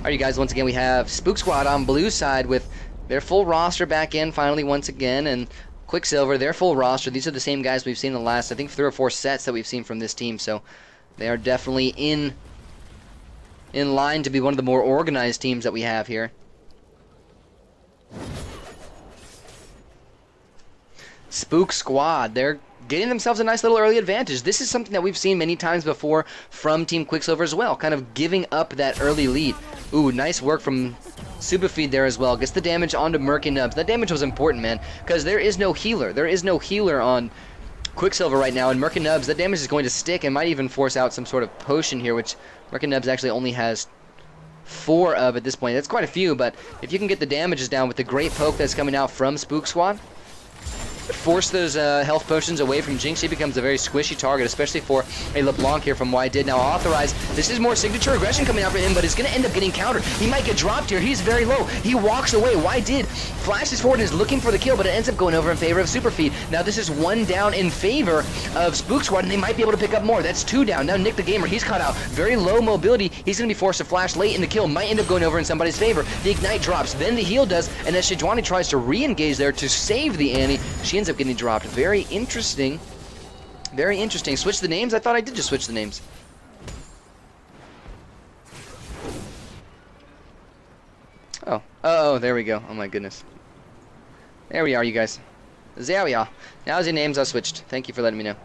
Alright, you guys, once again we have Spook Squad on blue side with their full roster back in finally once again, and Quicksilver, their full roster. These are the same guys we've seen in the last, I think, 3 or 4 sets that we've seen from this team, so they are definitely in line to be one of the more organized teams that we have here. Spook Squad, they're getting themselves a nice little early advantage. This is something that we've seen many times before from Team Quicksilver as well, kind of giving up that early lead. Ooh, nice work from Superfeed there as well. Gets the damage onto Murky Nubs. That damage was important, man, because there is no healer. There is no healer on Quicksilver right now, and Murky Nubs, that damage is going to stick and might even force out some sort of potion here, which Murky Nubs actually only has 4 of at this point. That's quite a few, but if you can get the damages down with the great poke that's coming out from Spook Squad, force those health potions away from Jinx, she becomes a very squishy target, especially for a LeBlanc here from YDid. Now authorized, this is more signature aggression coming out for him, but it's going to end up getting countered. He might get dropped here. He's very low. He walks away. YDid flashes forward and is looking for the kill, but it ends up going over in favor of Superfeed. Now this is 1 down in favor of Spook Squad, and they might be able to pick up more. That's 2 down. Now Nick the Gamer, he's caught out. Very low mobility. He's going to be forced to flash late in the kill. Might end up going over in somebody's favor. The Ignite drops. Then the heal does, and as Shijwani tries to re-engage there to save the Annie, she ends up getting dropped. Very interesting. Very interesting. Switch the names? I thought I did just switch the names. Oh. Oh, there we go. Oh my goodness. There we are, you guys. There we are. Now the names are switched. Thank you for letting me know.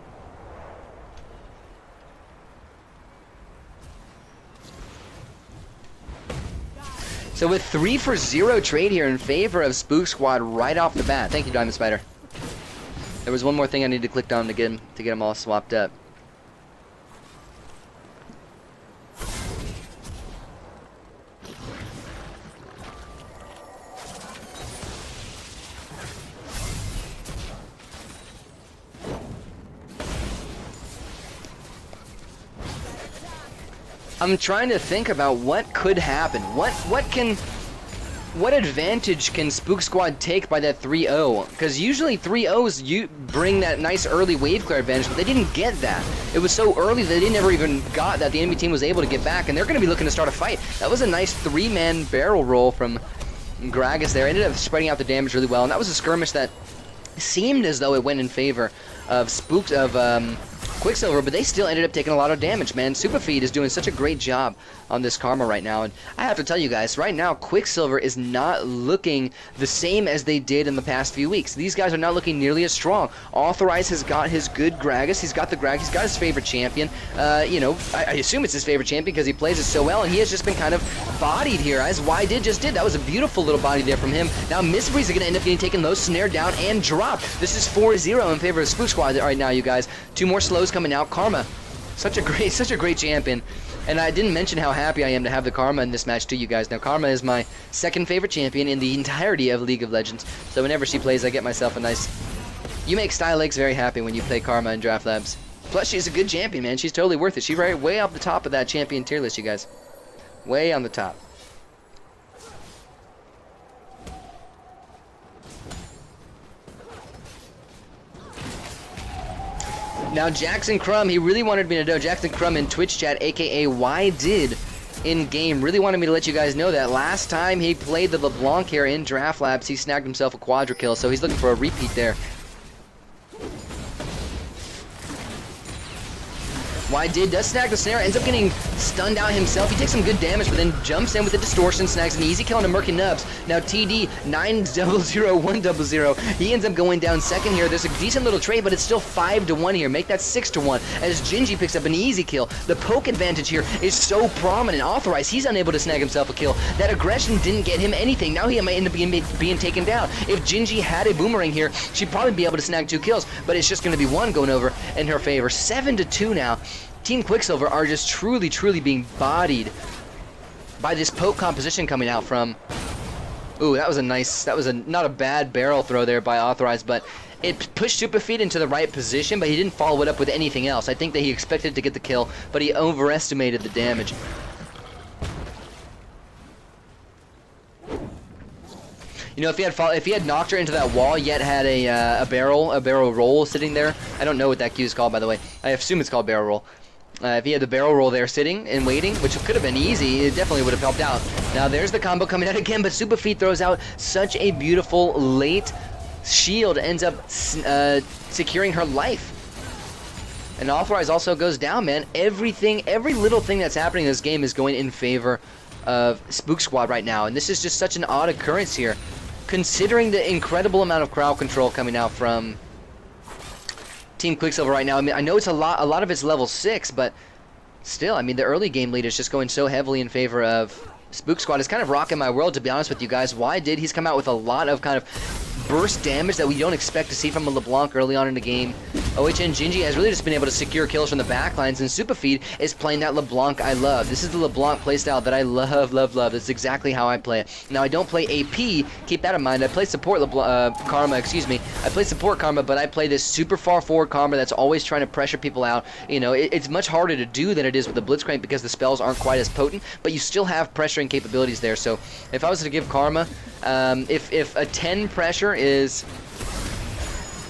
So with 3 for 0 trade here in favor of Spook Squad right off the bat. Thank you, Diamond Spider. There was one more thing I needed to click on to get them all swapped up. I'm trying to think about what could happen. What advantage can Spook Squad take by that 3-0? Because usually 3-0s you bring that nice early wave clear advantage, but they didn't get that. It was so early that they never even got that the enemy team was able to get back, and they're going to be looking to start a fight. That was a nice 3-man barrel roll from Gragas there. Ended up spreading out the damage really well, and that was a skirmish that seemed as though it went in favor of Quicksilver, but they still ended up taking a lot of damage, man. Superfeed is doing such a great job on this Karma right now, and I have to tell you guys, right now, Quicksilver is not looking the same as they did in the past few weeks. These guys are not looking nearly as strong. Authorized has got his good Gragas, he's got the Gragas, he's got his favorite champion. You know, I assume it's his favorite champion because he plays it so well, and he has just been kind of bodied here, as YDid just did. That was a beautiful little body there from him. Now Mysteries are going to end up getting taken low, snared down, and dropped. This is 4-0 in favor of Spook Squad right now, you guys. 2 more slows coming out. Karma, such a great champion. And I didn't mention how happy I am to have the Karma in this match too, you guys. Now Karma is my 2nd favorite champion in the entirety of League of Legends. So whenever she plays, I get myself a nice... You make Style Lakes very happy when you play Karma in Draft Labs. Plus, she's a good champion, man. She's totally worth it. She's right way up the top of that champion tier list, you guys. Way on the top. Now Jackson Crumb, he really wanted me to know, Jackson Crumb in Twitch chat, aka YDid in game, really wanted me to let you guys know that last time he played the LeBlanc here in Draft Labs, he snagged himself a quadra kill, so he's looking for a repeat there. YDid does snag the snare, ends up getting stunned out himself. He takes some good damage, but then jumps in with the distortion, snags an easy kill on a Murky Nubs. Now TD 9-0-0-1-0-0. He ends up going down 2nd here. There's a decent little trade, but it's still 5-1 here. Make that 6-1 as Gingy picks up an easy kill. The poke advantage here is so prominent. Authorized, he's unable to snag himself a kill. That aggression didn't get him anything. Now he might end up being taken down. If Gingy had a boomerang here, she'd probably be able to snag 2 kills, but it's just going to be 1 going over in her favor. 7-2 now. Team Quicksilver are just truly being bodied by this poke composition coming out from... Ooh, that was a nice... That was not a bad barrel throw there by Authorized, but it pushed Superfeed into the right position, but he didn't follow it up with anything else. I think that he expected to get the kill, but he overestimated the damage. You know, if he had knocked her into that wall, yet had a barrel roll sitting there. I don't know what that cue is called, by the way. I assume it's called barrel roll. If he had the barrel roll there sitting and waiting, which could have been easy, it definitely would have helped out. Now there's the combo coming out again, but Super Feet throws out such a beautiful late shield, ends up securing her life. And Authorize also goes down, man. Every little thing that's happening in this game is going in favor of Spook Squad right now. And this is just such an odd occurrence here, considering the incredible amount of crowd control coming out from Team Quicksilver right now. I mean, I know it's a lot of it's level 6, but still, I mean, the early game lead is just going so heavily in favor of Spook Squad. It's kind of rocking my world, to be honest with you guys. Why did he's come out with a lot of kind of burst damage that we don't expect to see from a LeBlanc early on in the game. OHN Gingy has really just been able to secure kills from the backlines, and Superfeed is playing that LeBlanc I love. This is the LeBlanc playstyle that I love. That's exactly how I play it. Now, I don't play AP, keep that in mind. I play support Karma, excuse me. I play support Karma, but I play this super far forward Karma that's always trying to pressure people out. You know, it's much harder to do than it is with the Blitzcrank because the spells aren't quite as potent, but you still have pressuring capabilities there. So if I was to give Karma, if a 10 pressure is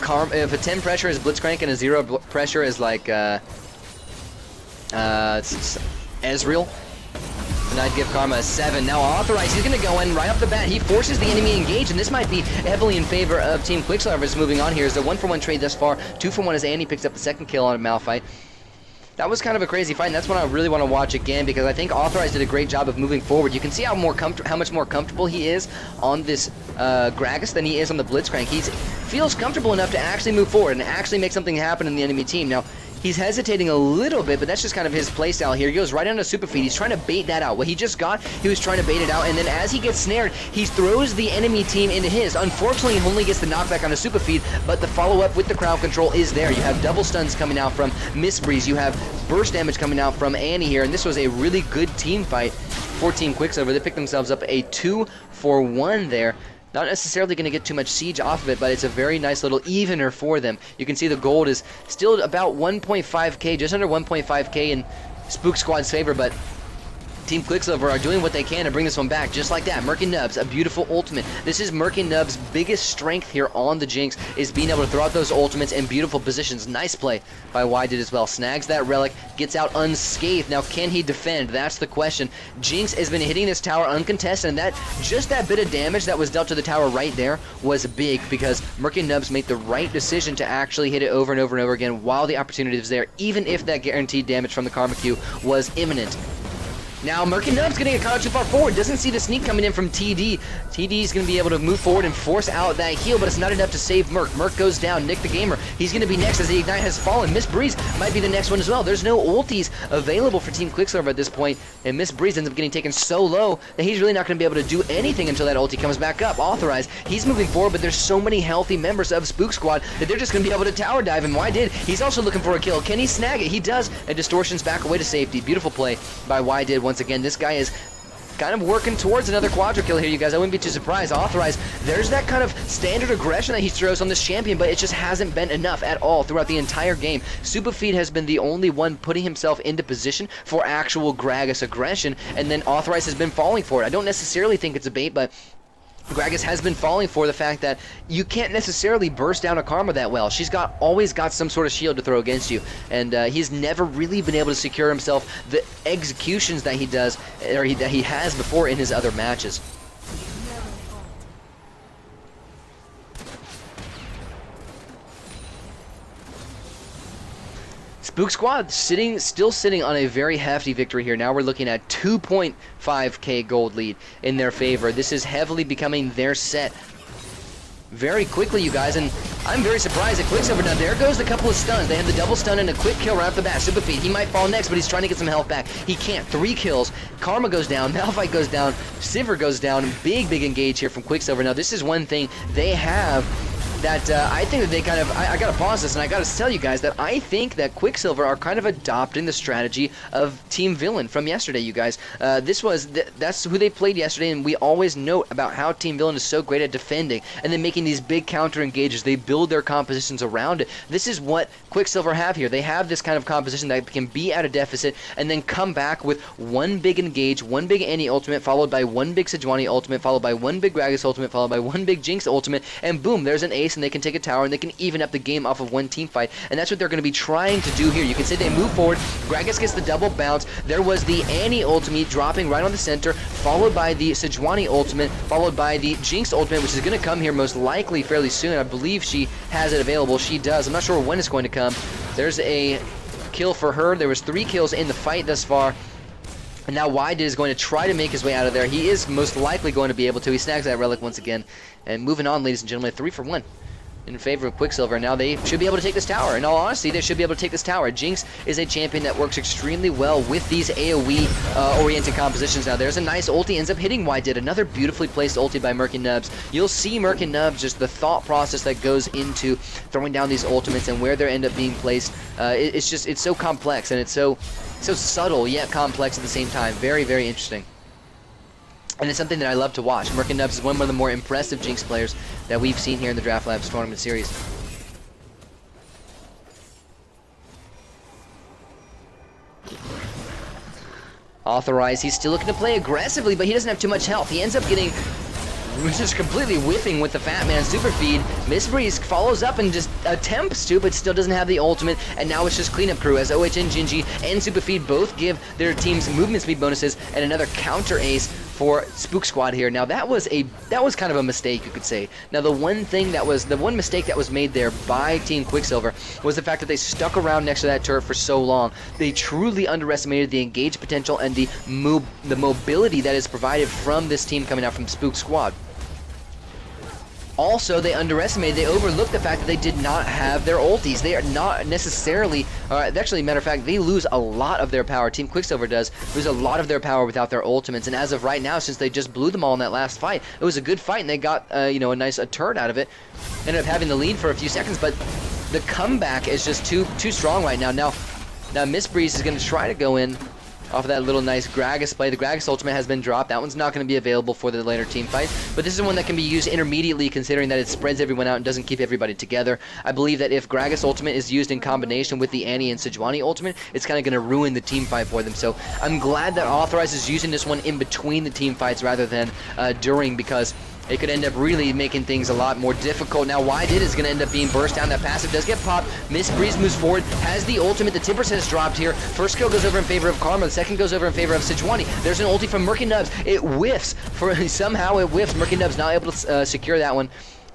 if a 10 pressure is Blitzcrank and a 0 pressure is like Ezreal, and I'd give Karma a 7. Now Authorize, he's going to go in right off the bat. He forces the enemy engage, and this might be heavily in favor of Team Quicksilver. Moving on here is a 1-for-1 trade thus far. 2-for-1 as Andy picks up the second kill on a Malphite. That was kind of a crazy fight, and that's one I really want to watch again because I think Authorize did a great job of moving forward. You can see how much more comfortable he is on this Gragas than he is on the Blitzcrank. He feels comfortable enough to actually move forward and actually make something happen in the enemy team. Now, he's hesitating a little bit, but that's just kind of his playstyle here. He goes right onto Superfeed. He's trying to bait that out. What he just got, he was trying to bait it out, and then as he gets snared, he throws the enemy team into his. Unfortunately, he only gets the knockback on a Superfeed, but the follow-up with the crowd control is there. You have double stuns coming out from Miss Breeze. You have burst damage coming out from Annie here, and this was a really good team fight for Team Quicksilver. They picked themselves up a 2-for-1 there. Not necessarily going to get too much siege off of it, but it's a very nice little evener for them. You can see the gold is still about 1.5k, just under 1.5k in Spook Squad's favor, but Team Quicksilver are doing what they can to bring this one back, just like that. Murky Nubs, a beautiful ultimate. This is Murky Nubs' biggest strength here on the Jinx, is being able to throw out those ultimates in beautiful positions. Nice play by Wydid as well. Snags that relic, gets out unscathed. Now, can he defend? That's the question. Jinx has been hitting this tower uncontested, and just that bit of damage that was dealt to the tower right there was big because Murky Nubs made the right decision to actually hit it over and over and over again while the opportunity was there, even if that guaranteed damage from the Karma Q was imminent. Now, Murky Nub's going to get caught too far forward. Doesn't see the sneak coming in from TD. TD is going to be able to move forward and force out that heal, but it's not enough to save Merc. Merc goes down. Nick the Gamer, he's going to be next as the Ignite has fallen. Miss Breeze might be the next one as well. There's no ultis available for Team Quicksilver at this point, and Miss Breeze ends up getting taken so low that he's really not going to be able to do anything until that ulti comes back up. Authorize, he's moving forward, but there's so many healthy members of Spook Squad that they're just going to be able to tower dive him. Why did? He's also looking for a kill. Can he snag it? He does, and Distortion's back away to safety. Beautiful play by Why did once again. This guy is kind of working towards another quadra kill here, you guys. I wouldn't be too surprised. Authorize, there's that kind of standard aggression that he throws on this champion, but it just hasn't been enough at all throughout the entire game. Superfeed has been the only one putting himself into position for actual Gragas aggression, and then Authorize has been falling for it. I don't necessarily think it's a bait, but Gragas has been falling for the fact that you can't necessarily burst down a Karma that well. She's always got some sort of shield to throw against you, and he's never really been able to secure himself the executions that he does, or that he has before in his other matches. Spook Squad still sitting on a very hefty victory here. Now we're looking at 2.5k gold lead in their favor. This is heavily becoming their set very quickly, you guys, and I'm very surprised at Quicksilver. Now there goes a couple of stuns. They have the double stun and a quick kill right off the bat. Superfeed, he might fall next, but he's trying to get some health back. He can't. 3 kills. Karma goes down. Malphite goes down. Sivir goes down. Big engage here from Quicksilver. Now this is one thing they have that I think that they kind of, I gotta pause this and I gotta tell you guys that I think that Quicksilver are kind of adopting the strategy of Team Villain from yesterday, you guys. That's who they played yesterday, and we always note about how Team Villain is so great at defending and then making these big counter engages. They build their compositions around it. This is what Quicksilver have here. They have this kind of composition that can be at a deficit and then come back with one big engage, one big Annie ultimate, followed by one big Sejuani ultimate, followed by one big Gragas ultimate, followed by one big Jinx ultimate, and boom, there's an ace base and they can take a tower and they can even up the game off of one team fight, and that's what they're going to be trying to do here. You can see they move forward. Gragas gets the double bounce. There was the Annie ultimate dropping right on the center, followed by the S1W1 ultimate, followed by the Jinx ultimate, which is going to come here most likely fairly soon. I believe she has it available. She does. I'm not sure when it's going to come. There's a kill for her. There was 3 kills in the fight thus far. And now Wydid is going to try to make his way out of there. He is most likely going to be able to. He snags that relic once again. And moving on, ladies and gentlemen, 3 for 1 in favor of Quicksilver. Now they should be able to take this tower. In all honesty, they should be able to take this tower. Jinx is a champion that works extremely well with these AoE-oriented compositions. Now there's a nice ulti, ends up hitting Wydid. Another beautifully placed ulti by Merc and Nubs. You'll see Merc and Nubs, just the thought process that goes into throwing down these ultimates and where they end up being placed. It's so complex, and it's so subtle yet complex at the same time. Very, very interesting. And it's something that I love to watch. Merc and Nubs is one of the more impressive Jinx players that we've seen here in the Draft Labs Tournament Series. Authorized, he's still looking to play aggressively, but he doesn't have too much health. He ends up getting just completely whiffing with the Fat Man super feed. Miss Breeze follows up and just attempts to, but still doesn't have the ultimate, and now it's just cleanup crew as OH and Gingy and super feed both give their teams movement speed bonuses and another counter ace for Spook Squad here. Now that was kind of a mistake, you could say. Now the one mistake that was made there by Team Quicksilver was the fact that they stuck around next to that turret for so long. They truly underestimated the engage potential and the mobility that is provided from this team coming out from Spook Squad. Also, they overlooked the fact that they did not have their ultis. They are not necessarily, actually, matter of fact, they lose a lot of their power. Team Quicksilver does lose a lot of their power without their ultimates. And as of right now, since they just blew them all in that last fight, it was a good fight, and they got, a nice turret out of it. Ended up having the lead for a few seconds, but the comeback is just too strong right now. Now Miss Breeze is going to try to go in off of that little nice Gragas play. The Gragas ultimate has been dropped. That one's not going to be available for the later team fight, but this is one that can be used intermediately, considering that it spreads everyone out and doesn't keep everybody together. I believe that if Gragas ultimate is used in combination with the Annie and S1W1 ultimate, it's kind of going to ruin the team fight for them. So I'm glad that Authorized is using this one in between the team fights rather than during, because it could end up really making things a lot more difficult. Now Wydid is going to end up being burst down. That passive does get popped. Miss Breeze moves forward, has the ultimate. The Timbers has dropped here. First kill goes over in favor of Karma. The second goes over in favor of S1W1. There's an ulti from Merc and Nubs. It whiffs. Somehow it whiffs. Merc and Nubs not able to secure that one.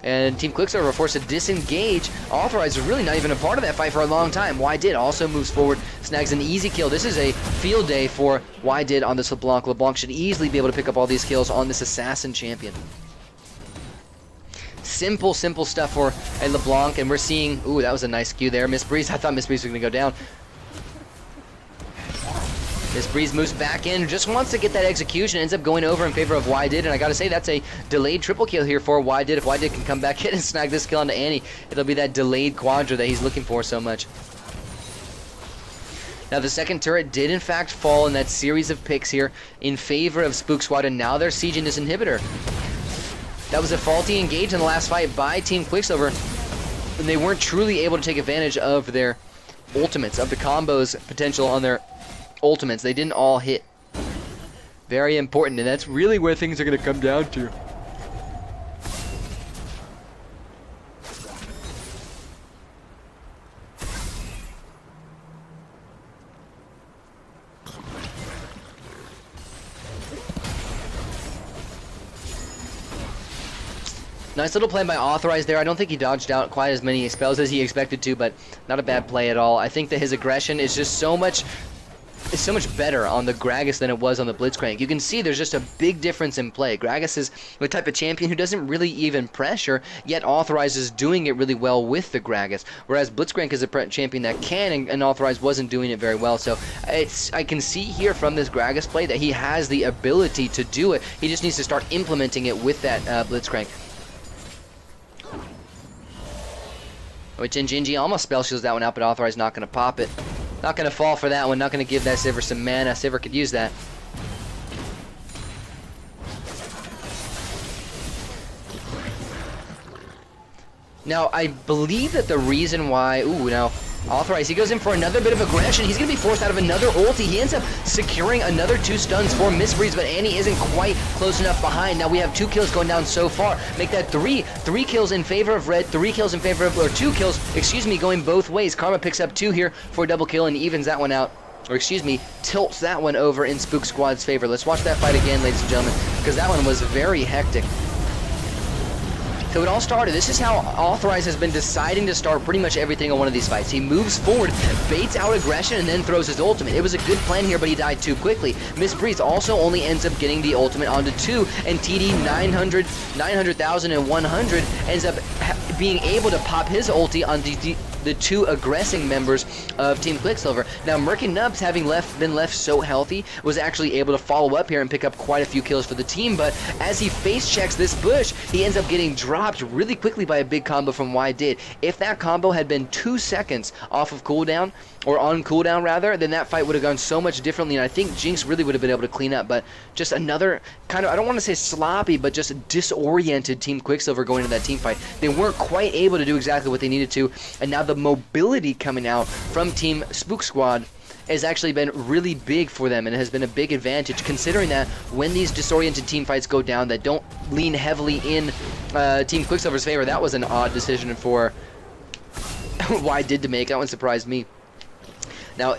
And Team Quicksilver are forced to disengage. Authorized is really not even a part of that fight for a long time. Wydid also moves forward, snags an easy kill. This is a field day for Wydid on this LeBlanc. LeBlanc should easily be able to pick up all these kills on this Assassin champion. Simple stuff for a LeBlanc, and we're seeing, ooh, that was a nice Q there. Miss Breeze, I thought Miss Breeze was going to go down. Miss Breeze moves back in, just wants to get that execution, ends up going over in favor of Wydid, and I gotta say, that's a delayed triple kill here for Wydid. If Wydid can come back in and snag this kill onto Annie, it'll be that delayed quadra that he's looking for so much. Now the second turret did in fact fall in that series of picks here in favor of Spook Squad, and now they're sieging this inhibitor. That was a faulty engage in the last fight by Team Quicksilver, and they weren't truly able to take advantage of their ultimates, of the combos potential on their ultimates. They didn't all hit. Very important, and that's really where things are going to come down to. Nice little play by Authorized there. I don't think he dodged out quite as many spells as he expected to, but not a bad play at all. I think that his aggression is just so much better on the Gragas than it was on the Blitzcrank. You can see there's just a big difference in play. Gragas is the type of champion who doesn't really even pressure, yet Authorized is doing it really well with the Gragas, whereas Blitzcrank is a champion that can, and Authorized wasn't doing it very well. So I can see here from this Gragas play that he has the ability to do it. He just needs to start implementing it with that Blitzcrank. Which Gingy almost spell shields that one out, but Authorized not going to pop it. Not going to fall for that one. Not going to give that Sivir some mana. Sivir could use that. Now, I believe that the reason why... Ooh, now, Authorized, he goes in for another bit of aggression. He's going to be forced out of another ulti. He ends up securing another 2 stuns for Misbreeze, but Annie isn't quite close enough behind. Now we have 2 kills going down so far. Make that 3 kills in favor of Red, 3 kills in favor of, or 2 kills, excuse me, going both ways. Karma picks up 2 here for a double kill and evens that one out. Or excuse me, tilts that one over in Spook Squad's favor. Let's watch that fight again, ladies and gentlemen, because that one was very hectic. So it all started. This is how Authorized has been deciding to start pretty much everything on one of these fights. He moves forward, baits out aggression, and then throws his ultimate. It was a good plan here, but he died too quickly. Misbreeze also only ends up getting the ultimate onto 2, and TD 900,100 ends up being able to pop his ulti on the 2 aggressing members of Team Quicksilver. Now, Murky Nubs, having been left so healthy, was actually able to follow up here and pick up quite a few kills for the team, but as he face checks this bush, he ends up getting dropped really quickly by a big combo from Did. If that combo had been 2 seconds off of cooldown, or on cooldown rather, then that fight would have gone so much differently, and I think Jinx really would have been able to clean up, but just another kind of, I don't want to say sloppy, but just disoriented Team Quicksilver going into that team fight. They weren't quite able to do exactly what they needed to, and now the mobility coming out from Team Spook Squad has actually been really big for them, and it has been a big advantage, considering that when these disoriented team fights go down that don't lean heavily in Team Quicksilver's favor, that was an odd decision for Did to make. That one surprised me. Now,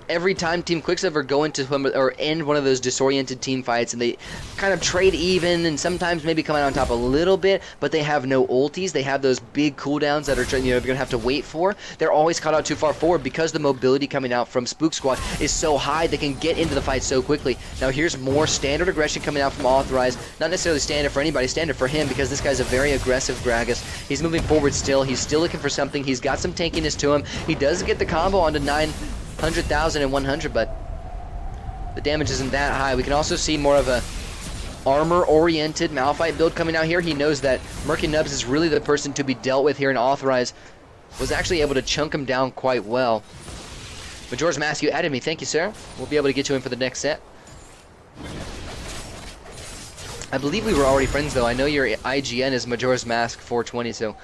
every time Team Quicksilver go into or end one of those disoriented team fights, and they kind of trade even, and sometimes maybe come out on top a little bit, but they have no ultis. They have those big cooldowns that are you're gonna have to wait for. They're always caught out too far forward because the mobility coming out from Spook Squad is so high. They can get into the fight so quickly. Now here's more standard aggression coming out from Authorized. Not necessarily standard for anybody, standard for him, because this guy's a very aggressive Gragas. He's moving forward still. He's still looking for something. He's got some tankiness to him. He does get the combo onto 900,100, but the damage isn't that high. We can also see more of a armor-oriented Malphite build coming out here. He knows that Murky Nubs is really the person to be dealt with here, and Authorized was actually able to chunk him down quite well. Majora's Mask, you added me. Thank you, sir. We'll be able to get you in for the next set. I believe we were already friends, though. I know your IGN is Majora's Mask 420, so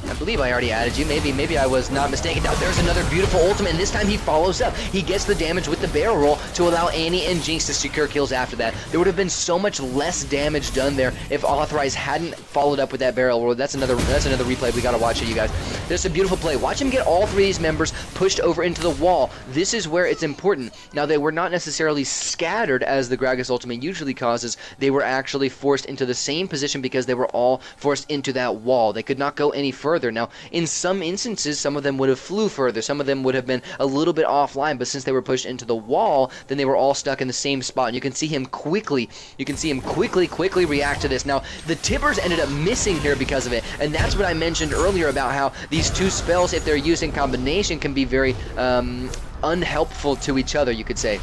I believe I already added you. Maybe I was not mistaken. Now there's another beautiful ultimate, and this time he follows up. He gets the damage with the barrel roll to allow Annie and Jinx to secure kills after that. There would have been so much less damage done there if Authorized hadn't followed up with that barrel roll. That's another replay. We gotta watch it, you guys. There's a beautiful play. Watch him get all 3 of these members pushed over into the wall. This is where it's important. Now they were not necessarily scattered as the Gragas ultimate usually causes. They were actually forced into the same position because they were all forced into that wall. They could not go any further. Now, in some instances, some of them would have flew further. Some of them would have been a little bit offline, but since they were pushed into the wall, then they were all stuck in the same spot. And you can see him quickly react to this. Now, the Tibbers ended up missing here because of it, and that's what I mentioned earlier about how these 2 spells, if they're used in combination, can be very unhelpful to each other, you could say.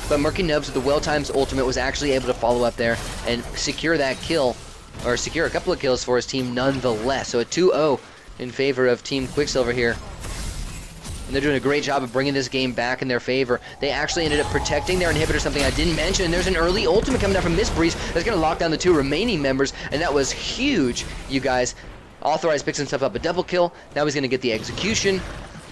But Murky Nubs with the well-timed ultimate was actually able to follow up there and secure that kill, or secure a couple of kills for his team nonetheless. So a 2-0 in favor of Team Quicksilver here. And they're doing a great job of bringing this game back in their favor. They actually ended up protecting their inhibitor, something I didn't mention. And there's an early ultimate coming down from Misbreeze that's going to lock down the 2 remaining members, and that was huge, you guys. Authorized picks himself up a double kill. Now he's going to get the execution.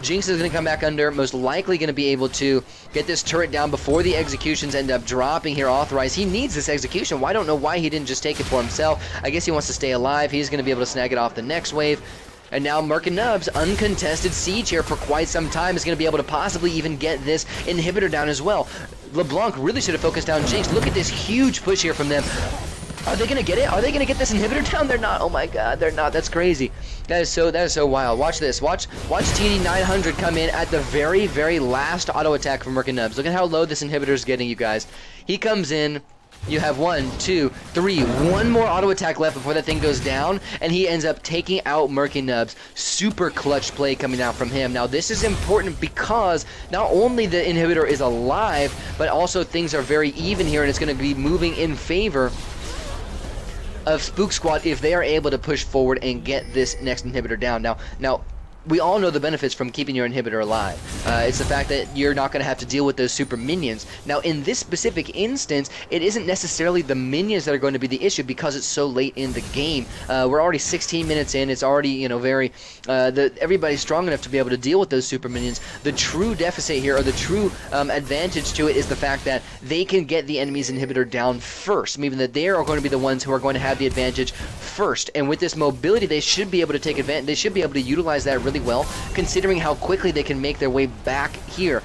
Jinx is going to come back under, most likely going to be able to get this turret down before the executions end up dropping here. Authorized, he needs this execution. Well, I don't know why he didn't just take it for himself. I guess he wants to stay alive. He's going to be able to snag it off the next wave. And now Murky Nubs, uncontested siege here for quite some time, is going to be able to possibly even get this inhibitor down as well. LeBlanc really should have focused down Jinx. Look at this huge push here from them. Are they going to get it? Are they going to get this inhibitor down? They're not. Oh my god, they're not. That's crazy. That is so wild. Watch this. Watch TD 900 come in at the very, very last auto attack from Murky Nubs. Look at how low this inhibitor is getting, you guys. He comes in. You have 1, 2, 3, 1 more auto attack left before that thing goes down, and he ends up taking out Murky Nubs. Super clutch play coming out from him. Now this is important because not only the inhibitor is alive, but also things are very even here, and it's going to be moving in favor of Spook Squad if they are able to push forward and get this next inhibitor down. Now we all know the benefits from keeping your inhibitor alive. It's the fact that you're not going to have to deal with those super minions. Now, in this specific instance, it isn't necessarily the minions that are going to be the issue because it's so late in the game. We're already 16 minutes in. It's already, you know, everybody's strong enough to be able to deal with those super minions. The true deficit here, or the true advantage to it, is the fact that they can get the enemy's inhibitor down first, meaning that they are going to be the ones who are going to have the advantage first. And with this mobility, they should be able to take advantage. They should be able to utilize that really well, considering how quickly they can make their way back here.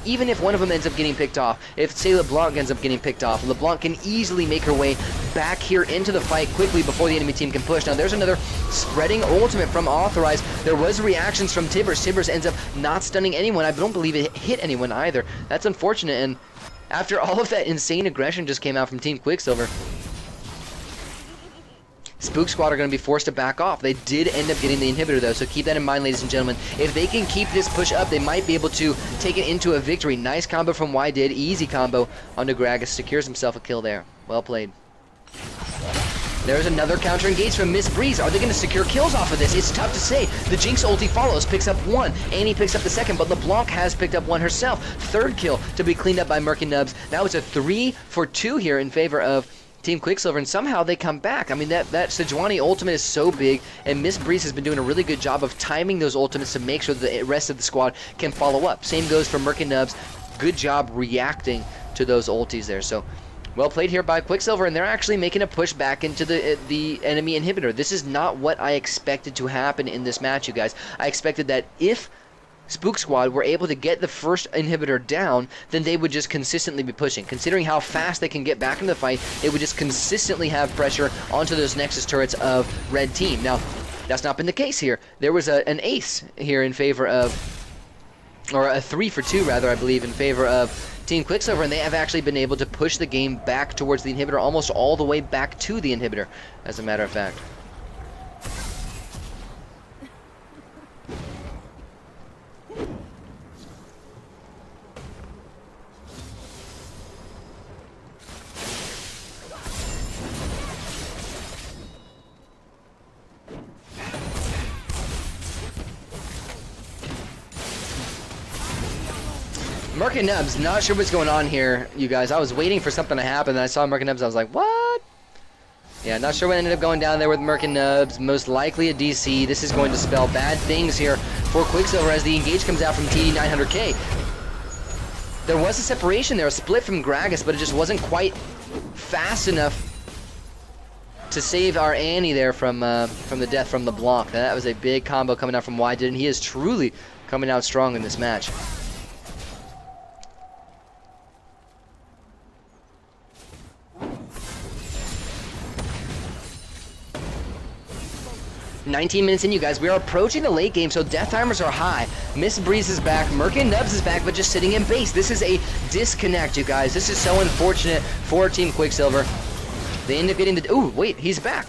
Even if one of them ends up getting picked off, if say LeBlanc ends up getting picked off, LeBlanc can easily make her way back here into the fight quickly before the enemy team can push. Now there's another spreading ultimate from Authorized. There was reactions from Tibbers. Tibbers ends up not stunning anyone. I don't believe it hit anyone either. That's unfortunate, and after all of that insane aggression just came out from Team Quicksilver, Spook Squad are going to be forced to back off. They did end up getting the inhibitor, though, so keep that in mind, ladies and gentlemen. If they can keep this push up, they might be able to take it into a victory. Nice combo from Did. Easy combo onto Gragas. Secures himself a kill there. Well played. There's another counter engage from Miss Breeze. Are they going to secure kills off of this? It's tough to say. The Jinx ulti follows, picks up one. Annie picks up the second, but LeBlanc has picked up one herself. Third kill to be cleaned up by Murky Nubs. Now it's a 3-for-2 here in favor of Team Quicksilver, and somehow they come back. I mean, that Sejuani ultimate is so big, and Miss Breeze has been doing a really good job of timing those ultimates to make sure that the rest of the squad can follow up. Same goes for Murky Nubs. Good job reacting to those ultis there. So, well played here by Quicksilver, and they're actually making a push back into the enemy inhibitor. This is not what I expected to happen in this match, you guys. I expected that if Spook Squad were able to get the first inhibitor down, then they would just consistently be pushing. Considering how fast they can get back into the fight, they would just consistently have pressure onto those Nexus turrets of Red Team. Now, that's not been the case here. There was an ace here in favor of, or a 3-for-2 rather, I believe, in favor of Team Quicksilver, and they have actually been able to push the game back towards the inhibitor, almost all the way back to the inhibitor, as a matter of fact. 'Nubs, not sure what's going on here, you guys. I was waiting for something to happen, and I saw 'Nubs, I was like, what? Yeah, not sure what ended up going down there with 'Nubs. Most likely a DC. This is going to spell bad things here for Quicksilver as the engage comes out from TD900K. There was a separation there, a split from Gragas, but it just wasn't quite fast enough to save our Annie there from the death from LeBlanc. That was a big combo coming out from Did, and he is truly coming out strong in this match. 19 minutes in, you guys. We are approaching the late game, so death timers are high. Miss Breeze is back. Murky Nubs is back, but just sitting in base. This is a disconnect, you guys. This is so unfortunate for Team Quicksilver. They end up getting the... Ooh, wait, he's back.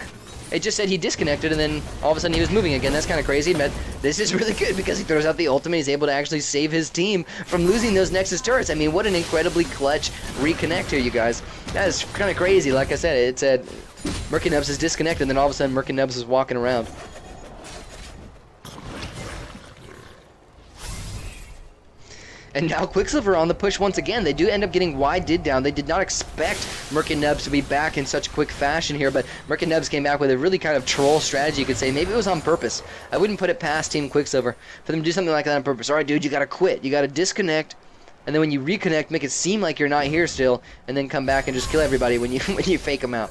It just said he disconnected, and then all of a sudden he was moving again. That's kind of crazy, but this is really good because he throws out the ultimate. He's able to actually save his team from losing those Nexus turrets. I mean, what an incredibly clutch reconnect here, you guys. That is kind of crazy. Like I said, it said Murky Nubs is disconnected, and then all of a sudden Murky Nubs is walking around. And now Quicksilver on the push once again. They do end up getting Did down. They did not expect Murky Nubs to be back in such quick fashion here, but Murky Nubs came back with a really kind of troll strategy, you could say. Maybe it was on purpose. I wouldn't put it past Team Quicksilver for them to do something like that on purpose. Alright, dude, you gotta quit. You gotta disconnect, and then when you reconnect, make it seem like you're not here still, and then come back and just kill everybody when you fake them out.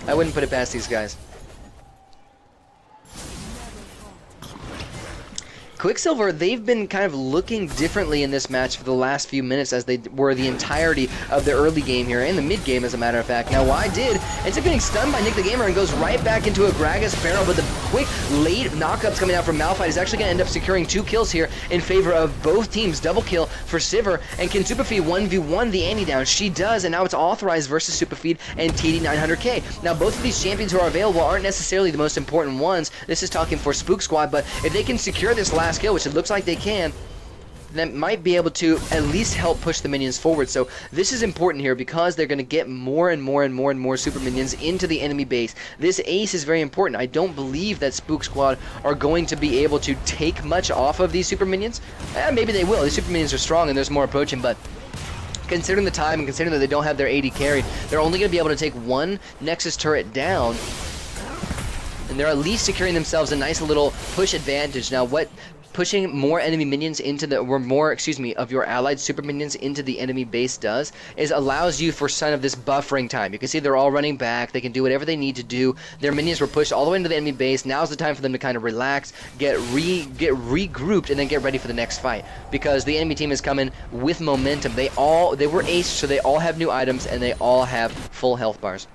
I wouldn't put it past these guys. Quicksilver, they've been kind of looking differently in this match for the last few minutes as they were the entirety of the early game here, and the mid game as a matter of fact. Now Did ends up getting stunned by Nick the Gamer and goes right back into a Gragas barrel, but the quick late knockups coming out from Malphite is actually going to end up securing 2 kills here in favor of both teams. Double kill for Sivir, and can Superfeed 1v1 the Annie down? She does, and now it's Authorized versus Superfeed and TD900K. Now both of these champions who are available aren't necessarily the most important ones. This is talking for Spook Squad, but if they can secure this last kill, which it looks like they can, that might be able to at least help push the minions forward. So this is important here because they're going to get more and more super minions into the enemy base. This ace is very important. I don't believe that Spook Squad are going to be able to take much off of these super minions. Maybe they will. These super minions are strong and there's more approaching, but considering the time and considering that they don't have their AD carry, they're only going to be able to take one Nexus turret down, and they're at least securing themselves a nice little push advantage. Now, what pushing more enemy minions into the, or more, excuse me, of your allied super minions into the enemy base does is allows you for some of this buffering time. You can see they're all running back. They can do whatever they need to do. Their minions were pushed all the way into the enemy base. Now's the time for them to kind of relax, get regrouped, and then get ready for the next fight, because the enemy team is coming with momentum. They were aced, so they all have new items and they all have full health bars.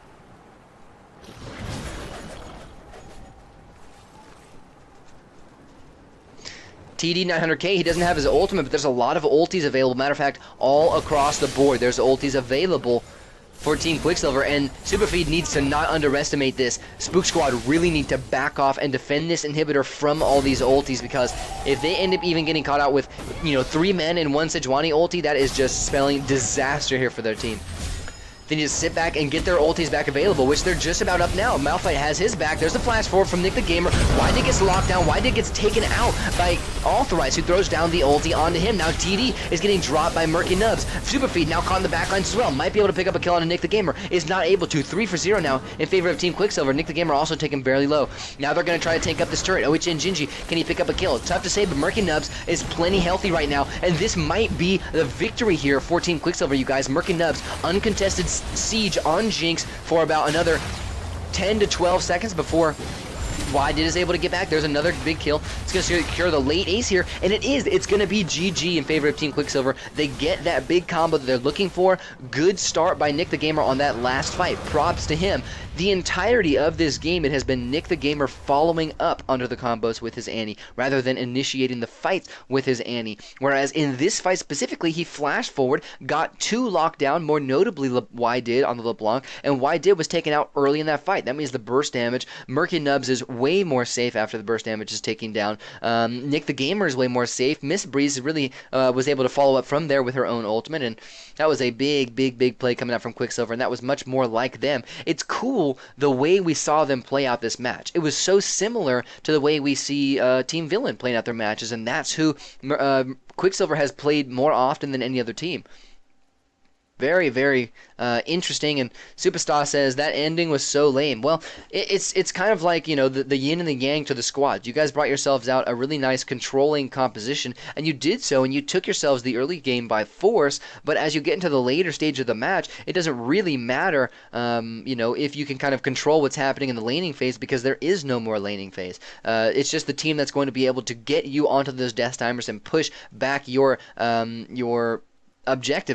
TD 900k, he doesn't have his ultimate, but there's a lot of ultis available. Matter of fact, all across the board, there's ultis available for Team Quicksilver, and Superfeed needs to not underestimate this. Spook Squad really need to back off and defend this inhibitor from all these ultis, because if they end up even getting caught out with, 3 men and 1 Sejuani ulti, that is just spelling disaster here for their team. They need to sit back and get their ultis back available, which they're just about up now. Malphite has his back. There's the flash forward from Nick the Gamer. YD gets locked down. YD gets taken out by Authorized, who throws down the ulti onto him. Now TD is getting dropped by Murky Nubs. Superfeed now caught in the backlines as well. Might be able to pick up a kill on Nick the Gamer. Is not able to. 3 for 0 now in favor of Team Quicksilver. Nick the Gamer also taken barely low. Now they're going to try to tank up this turret. OH and Gingy, can he pick up a kill? Tough to say, but Murky Nubs is plenty healthy right now, and this might be the victory here for Team Quicksilver, you guys. Murky Nubs, uncontested siege on Jinx for about another 10 to 12 seconds before YD is able to get back. There's another big kill. It's going to secure the late ace here, and it's going to be GG in favor of Team Quicksilver. They get that big combo that they're looking for. Good start by Nick the Gamer on that last fight. Props to him. The entirety of this game, it has been Nick the Gamer following up under the combos with his Annie, rather than initiating the fights with his Annie. Whereas in this fight specifically, he flashed forward, got 2 locked down, more notably Y did on the LeBlanc, and Y did was taken out early in that fight. That means the burst damage. Murky Nubs is way more safe after the burst damage is taken down. Nick the Gamer is way more safe. Miss Breeze really was able to follow up from there with her own ultimate, and that was a big play coming out from Quicksilver, and that was much more like them. It's cool the way we saw them play out this match. It was so similar to the way we see Team Villain playing out their matches, and that's who Quicksilver has played more often than any other team. Very interesting. And Superstar says that ending was so lame. Well, it's kind of like, the yin and the yang to the squad. You guys brought yourselves out a really nice controlling composition, and you did so, and you took yourselves the early game by force. But as you get into the later stage of the match, it doesn't really matter, if you can kind of control what's happening in the laning phase, because there is no more laning phase. It's just the team that's going to be able to get you onto those death timers and push back your objective.